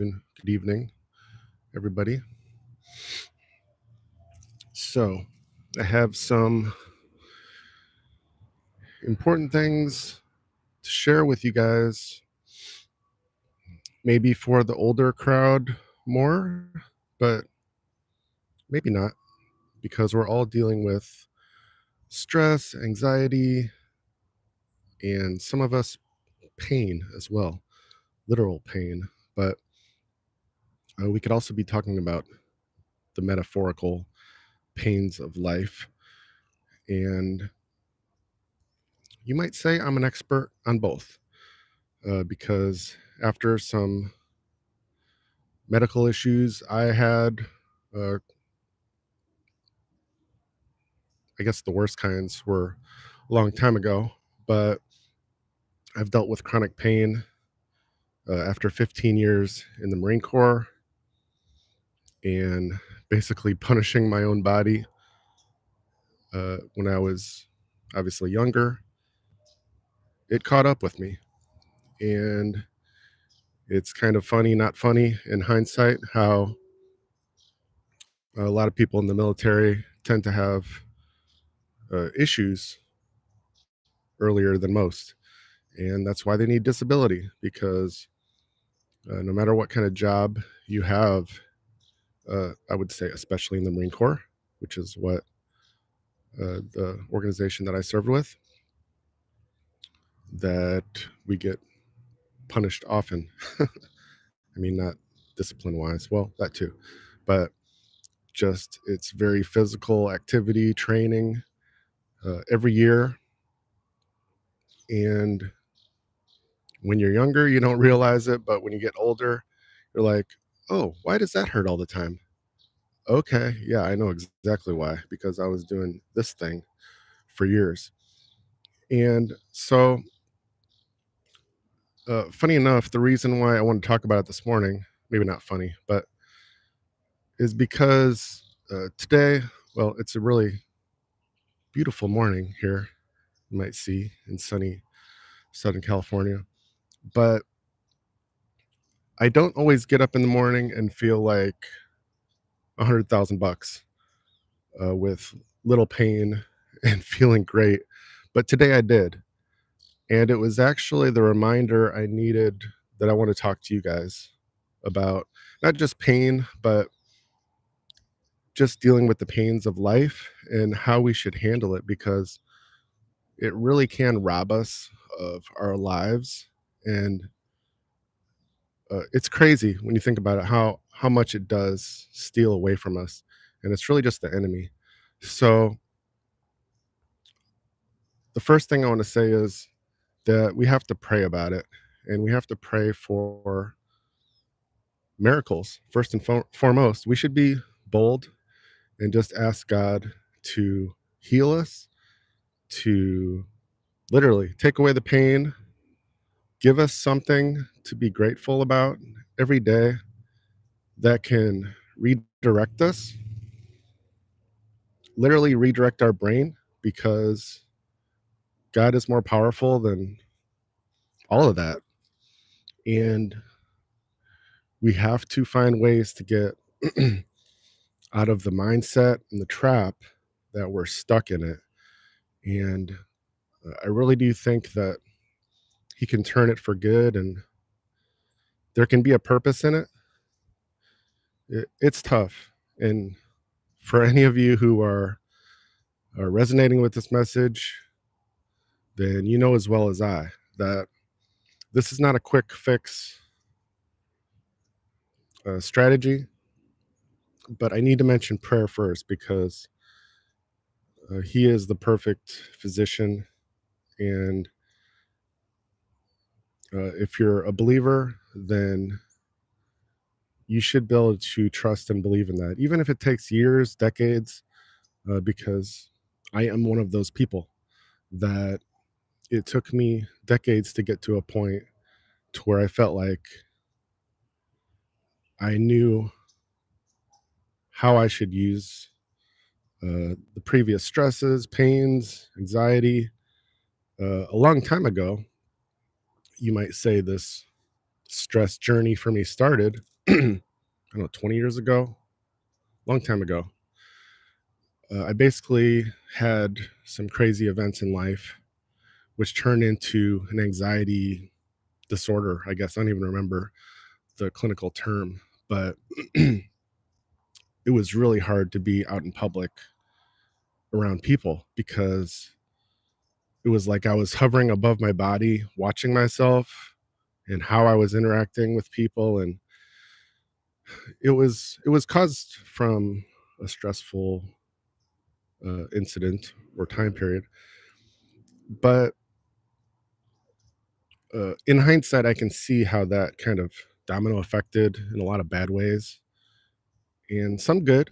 good evening, everybody. So, I have some important things to share with you guys, maybe for the older crowd more, but maybe not, because we're all dealing with stress, anxiety, and some of us pain as well, literal pain. But we could also be talking about the metaphorical pains of life. And you might say I'm an expert on both, because after some medical issues I had, uh, I guess the worst kinds were a long time ago, but I've dealt with chronic pain after 15 years in the Marine Corps and basically punishing my own body when I was obviously younger. It caught up with me, and it's kind of funny, not funny in hindsight, how a lot of people in the military tend to have issues earlier than most. And that's why they need disability, because no matter what kind of job you have, I would say, especially in the Marine Corps, which is what the organization that I served with, that we get punished often. I mean, not discipline wise, well, that too, but just it's very physical activity, training every year. And when you're younger, you don't realize it, but when you get older, you're like, oh, why does that hurt all the time? Okay, yeah, I know exactly why, because I was doing this thing for years. And so, funny enough, the reason why I want to talk about it this morning, maybe not funny, but is because today, well, it's a really beautiful morning here, you might see in sunny Southern California. But I don't always get up in the morning and feel like 100,000 bucks with little pain and feeling great. But today I did. And it was actually the reminder I needed, that I want to talk to you guys about not just pain, but just dealing with the pains of life and how we should handle it, because it really can rob us of our lives. And it's crazy when you think about it, how much it does steal away from us. And it's really just the enemy. So the first thing I want to say is that we have to pray about it, and we have to pray for miracles. First and foremost, we should be bold and just ask God to heal us, to literally take away the pain, give us something to be grateful about every day that can redirect us, literally redirect our brain, because God is more powerful than all of that. And we have to find ways to get out of the mindset and the trap that we're stuck in it. And I really do think that He can turn it for good, and there can be a purpose in it. It's tough. And for any of you who are resonating with this message, then you know as well as I that this is not a quick fix strategy. But I need to mention prayer first, because He is the perfect physician. And if you're a believer, then you should be able to trust and believe in that, even if it takes years, decades, because I am one of those people that it took me decades to get to a point to where I felt like I knew how I should use the previous stresses, pains, anxiety. A long time ago, you might say this stress journey for me started, I don't know, 20 years ago, long time ago. I basically had some crazy events in life, which turned into an anxiety disorder. I guess I don't even remember the clinical term, but it was really hard to be out in public around people because it was like I was hovering above my body, watching myself and how I was interacting with people. And it was caused from a stressful incident or time period. But in hindsight, I can see how that kind of domino affected in a lot of bad ways and some good.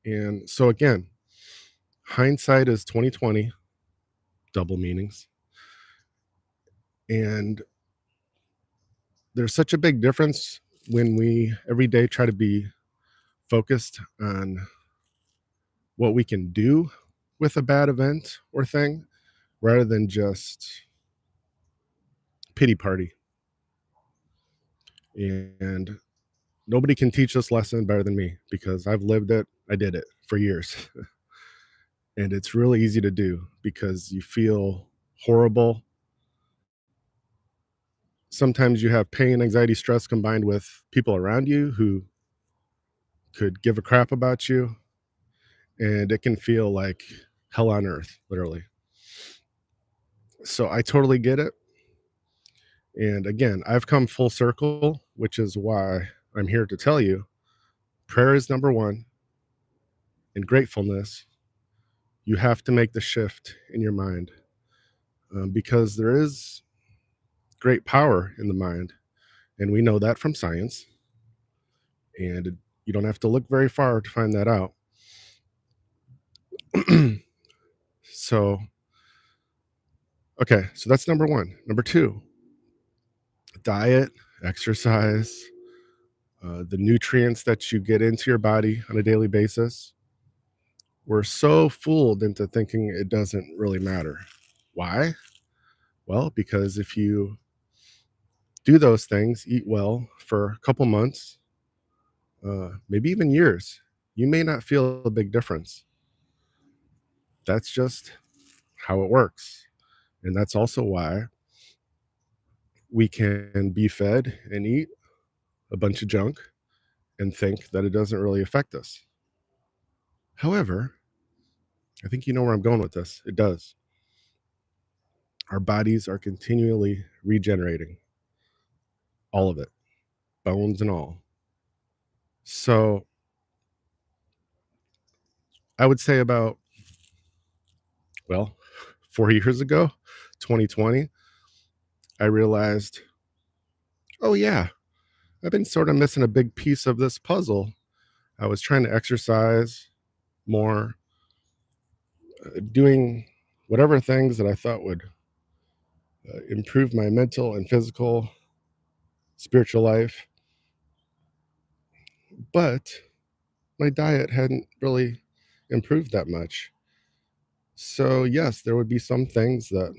And so again, hindsight is 2020, double meanings. And there's such a big difference when we every day try to be focused on what we can do with a bad event or thing rather than just pity party. And nobody can teach this lesson better than me because I've lived it. I did it for years. And it's really easy to do because you feel horrible. Sometimes you have pain, anxiety, stress combined with people around you who could give a crap about you. And it can feel like hell on earth, literally. So I totally get it. And again, I've come full circle, which is why I'm here to tell you prayer is number one, and gratefulness. You have to make the shift in your mind because there is great power in the mind. And we know that from science. And you don't have to look very far to find that out. So, okay, so that's number one. Number two, diet, exercise, the nutrients that you get into your body on a daily basis. We're so fooled into thinking it doesn't really matter. Why? Well, because if you do those things, eat well for a couple months, maybe even years, you may not feel a big difference. That's just how it works. And that's also why we can be fed and eat a bunch of junk and think that it doesn't really affect us. However, I think you know where I'm going with this. It does. Our bodies are continually regenerating, all of it, bones and all. So I would say about, well, 4 years ago, 2020, I realized, oh, yeah, I've been sort of missing a big piece of this puzzle. I was trying to exercise more, doing whatever things that I thought would improve my mental and physical, spiritual life. But my diet hadn't really improved that much. So, yes, there would be some things that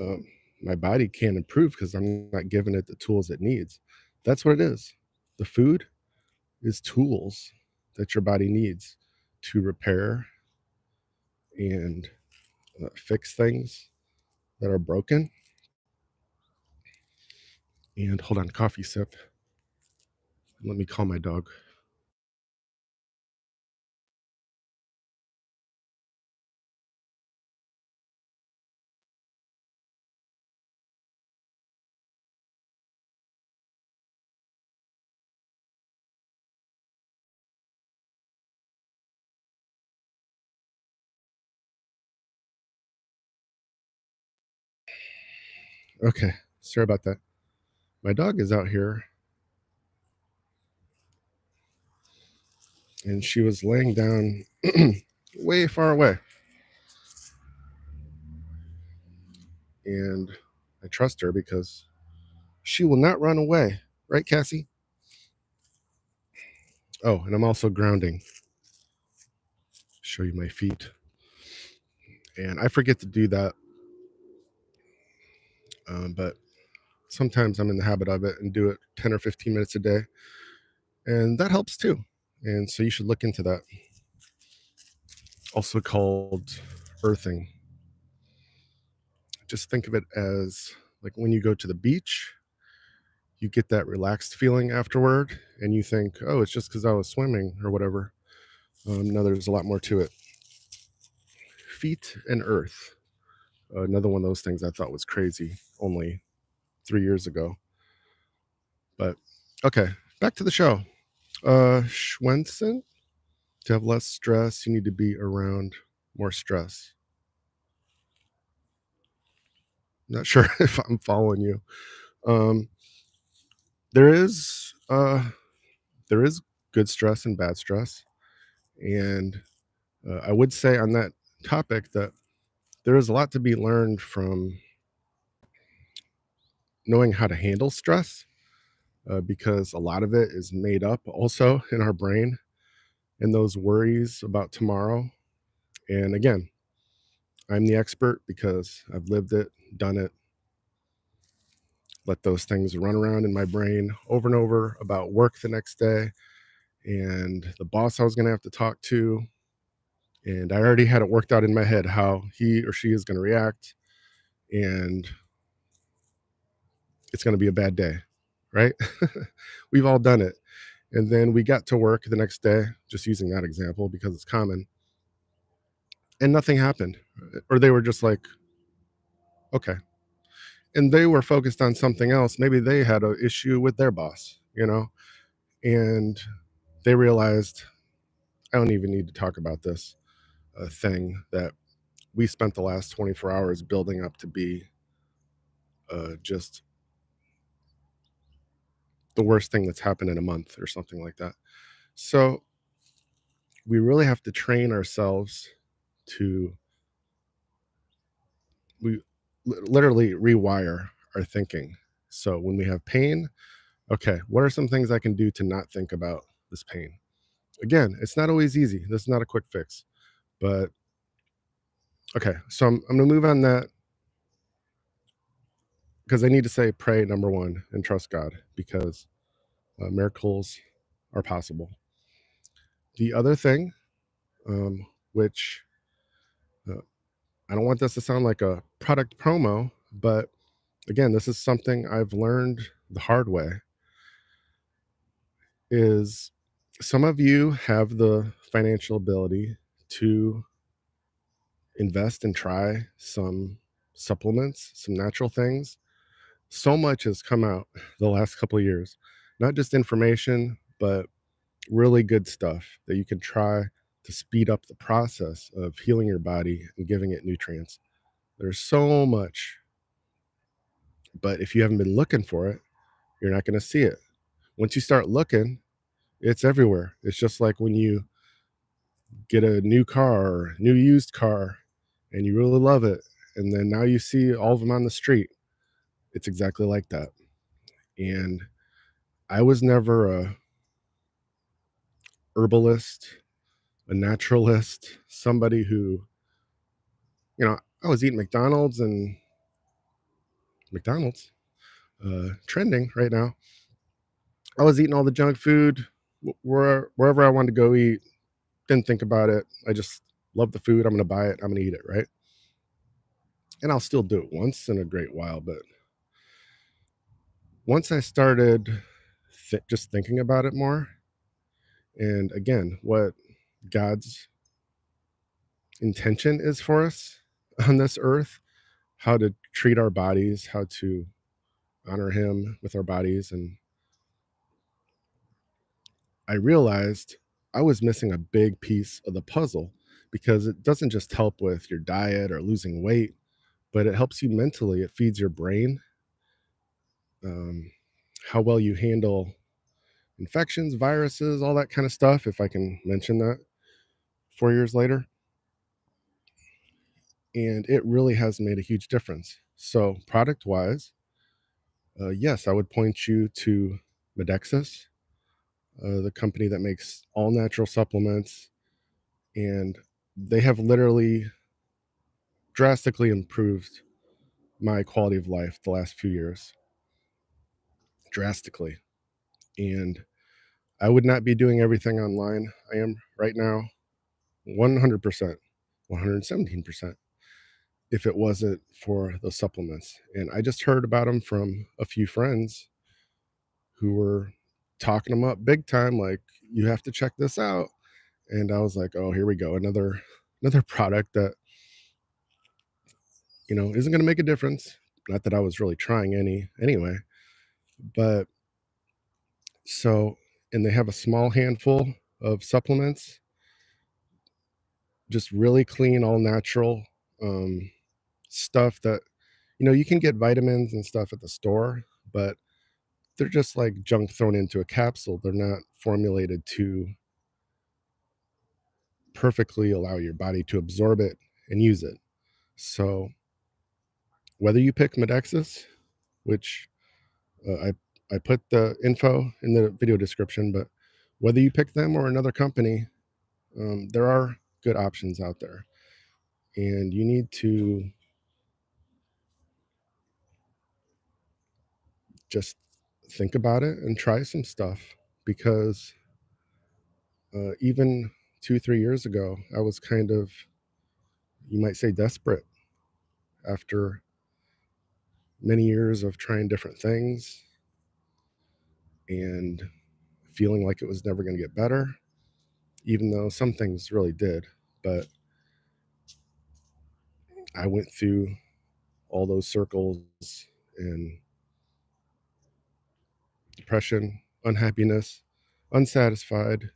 um, my body can't improve because I'm not giving it the tools it needs. That's what it is. The food is tools that your body needs to repair and fix things that are broken. And hold on, coffee sip. Let me call my dog. Okay, sorry about that. My dog is out here and she was laying down way far away. And I trust her because she will not run away. Right, Cassie? Oh, and I'm also grounding. Show you my feet. And I forget to do that. But sometimes I'm in the habit of it and do it 10 or 15 minutes a day. And that helps too. And so you should look into that. Also called earthing. Just think of it as like when you go to the beach, you get that relaxed feeling afterward, and you think, oh, it's just because I was swimming or whatever. No, there's a lot more to it. Feet and earth. Another one of those things I thought was crazy only 3 years ago. But okay, back to the show. 𝐠𝐤𝐻𝐿, to have less stress, you need to be around more stress. Not sure if I'm following you. Um, there is good stress and bad stress, and I would say on that topic that there is a lot to be learned from knowing how to handle stress, because a lot of it is made up also in our brain and those worries about tomorrow. And again, I'm the expert because I've lived it, done it, let those things run around in my brain over and over about work the next day and the boss I was going to have to talk to. And I already had it worked out in my head how he or she is going to react. And it's going to be a bad day, right? We've all done it. And then we got to work the next day, just using that example because it's common, and nothing happened. Or they were just like, okay. And they were focused on something else. Maybe they had an issue with their boss, and they realized, I don't even need to talk about this thing that we spent the last 24 hours building up to be just the worst thing that's happened in a month or something like that. So we really have to train ourselves to literally rewire our thinking. So when we have pain, okay, what are some things I can do to not think about this pain? Again, it's not always easy. This is not a quick fix, but okay. So I'm going to move on that because I need to say pray, number one, and trust God, because miracles are possible. The other thing, which I don't want this to sound like a product promo, but again, this is something I've learned the hard way, is some of you have the financial ability to invest and try some supplements, some natural things. So much has come out the last couple of years, not just information, but really good stuff that you can try to speed up the process of healing your body and giving it nutrients. There's so much, but if you haven't been looking for it, you're not going to see it. Once you start looking, it's everywhere. It's just like when you get a new car or new used car and you really love it, and then now you see all of them on the street. It's exactly like that. And I was never a herbalist, a naturalist, somebody who, I was eating McDonald's, trending right now. I was eating all the junk food wherever I wanted to go eat. Didn't think about it. I just love the food. I'm going to buy it. I'm going to eat it, right? And I'll still do it once in a great while. But once I started just thinking about it more, and again, what God's intention is for us on this earth, how to treat our bodies, how to honor Him with our bodies. And I realized I was missing a big piece of the puzzle, because it doesn't just help with your diet or losing weight, but it helps you mentally. It feeds your brain, how well you handle infections, viruses, all that kind of stuff, if I can mention that 4 years later. And it really has made a huge difference. So product wise, yes, I would point you to Medexus, the company that makes all natural supplements. And they have literally drastically improved my quality of life the last few years. drastically. And I would not be doing everything online I am right now 100%, 117%, if it wasn't for those supplements. And I just heard about them from a few friends who were talking them up big time, like, you have to check this out. And I was like, oh, here we go. Another product that, isn't going to make a difference. Not that I was really trying any anyway, but so, and they have a small handful of supplements, just really clean, all natural stuff that, you can get vitamins and stuff at the store, but they're just like junk thrown into a capsule. They're not formulated to perfectly allow your body to absorb it and use it. So whether you pick Medexus, which I put the info in the video description, but whether you pick them or another company, there are good options out there, and you need to just think about it and try some stuff, because even 2-3 years ago, I was kind of, you might say, desperate after many years of trying different things and feeling like it was never going to get better, even though some things really did. But I went through all those circles and depression, unhappiness, unsatisfied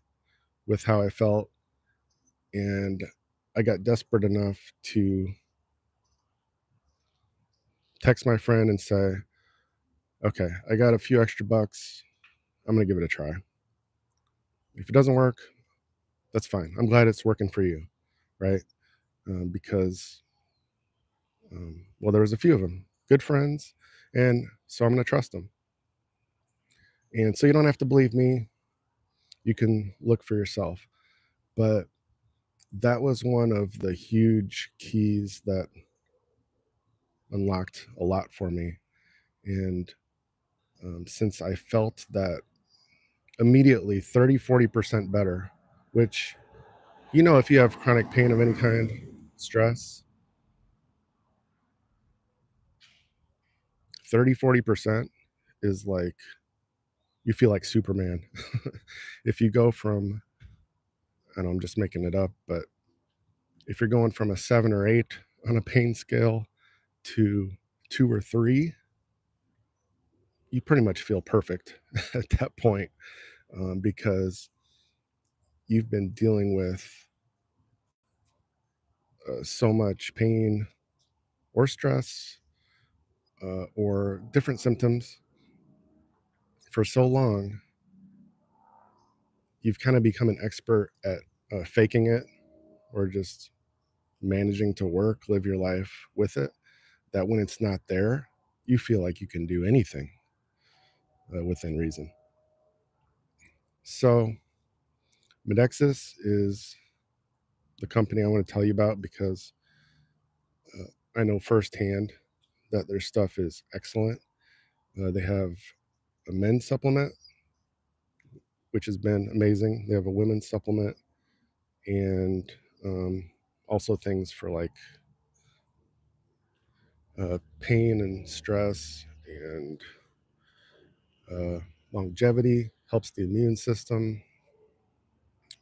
with how I felt. And I got desperate enough to text my friend and say, okay, I got a few extra bucks. I'm going to give it a try. If it doesn't work, that's fine. I'm glad it's working for you, right? Because, well, there was a few of them, good friends, and so I'm going to trust them. And so you don't have to believe me. You can look for yourself. But that was one of the huge keys that unlocked a lot for me. And since I felt that immediately 30-40% better, which, if you have chronic pain of any kind, stress, 30-40% is like, you feel like Superman. If you go from, I know I'm just making it up, but if you're going from a 7 or 8 on a pain scale to 2 or 3, you pretty much feel perfect at that point, because you've been dealing with so much pain or stress or different symptoms for so long. You've kind of become an expert at faking it, or just managing to live your life with it, that when it's not there, you feel like you can do anything within reason. So Medexus is the company I want to tell you about, because I know firsthand that their stuff is excellent. They have a men's supplement, which has been amazing. They have a women's supplement, and also things for like pain and stress and longevity, helps the immune system.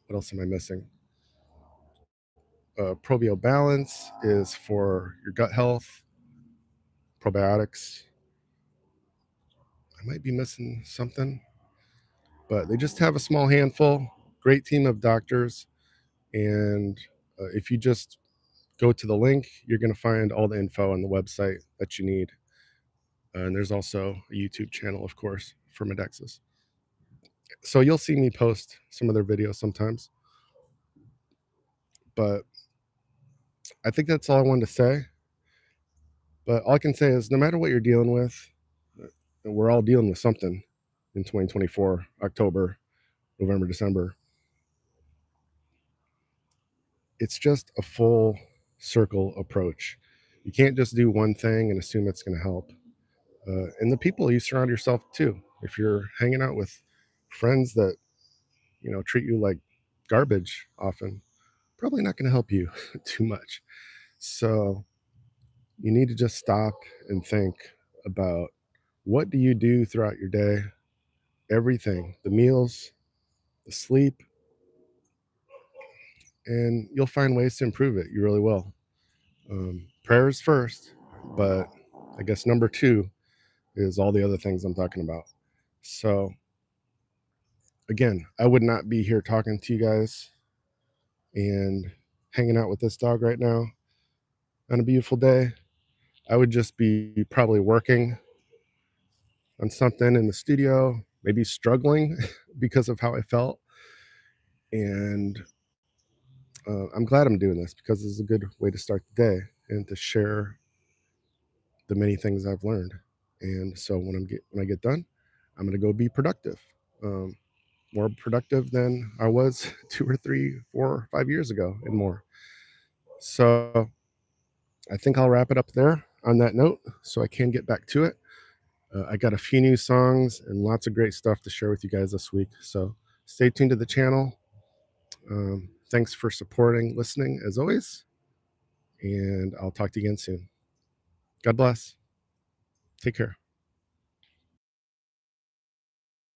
What else am I missing? Probio Balance is for your gut health, probiotics. I might be missing something, but they just have a small handful, great team of doctors. And if you just go to the link, you're going to find all the info on the website that you need. And there's also a YouTube channel, of course, for Medexus. So you'll see me post some of their videos sometimes. But I think that's all I wanted to say. But all I can say is, no matter what you're dealing with, we're all dealing with something in 2024, October, November, December. It's just a full circle approach. You can't just do one thing and assume it's going to help. And the people you surround yourself to, If you're hanging out with friends that, treat you like garbage often, probably not going to help you too much. So you need to just stop and think about, what do you do throughout your day? Everything, the meals, the sleep, and you'll find ways to improve it. You really will. Prayer is first, but I guess number two is all the other things I'm talking about. So again, I would not be here talking to you guys and hanging out with this dog right now on a beautiful day. I would just be probably working on something in the studio, maybe struggling because of how I felt. And I'm glad I'm doing this, because it's a good way to start the day and to share the many things I've learned. And so when I get done, I'm going to go be productive, more productive than I was 2 or 3, 4, 5 years ago and more. So I think I'll wrap it up there on that note, so I can get back to it. I got a few new songs and lots of great stuff to share with you guys this week. So stay tuned to the channel. Thanks for supporting, listening as always. And I'll talk to you again soon. God bless. Take care.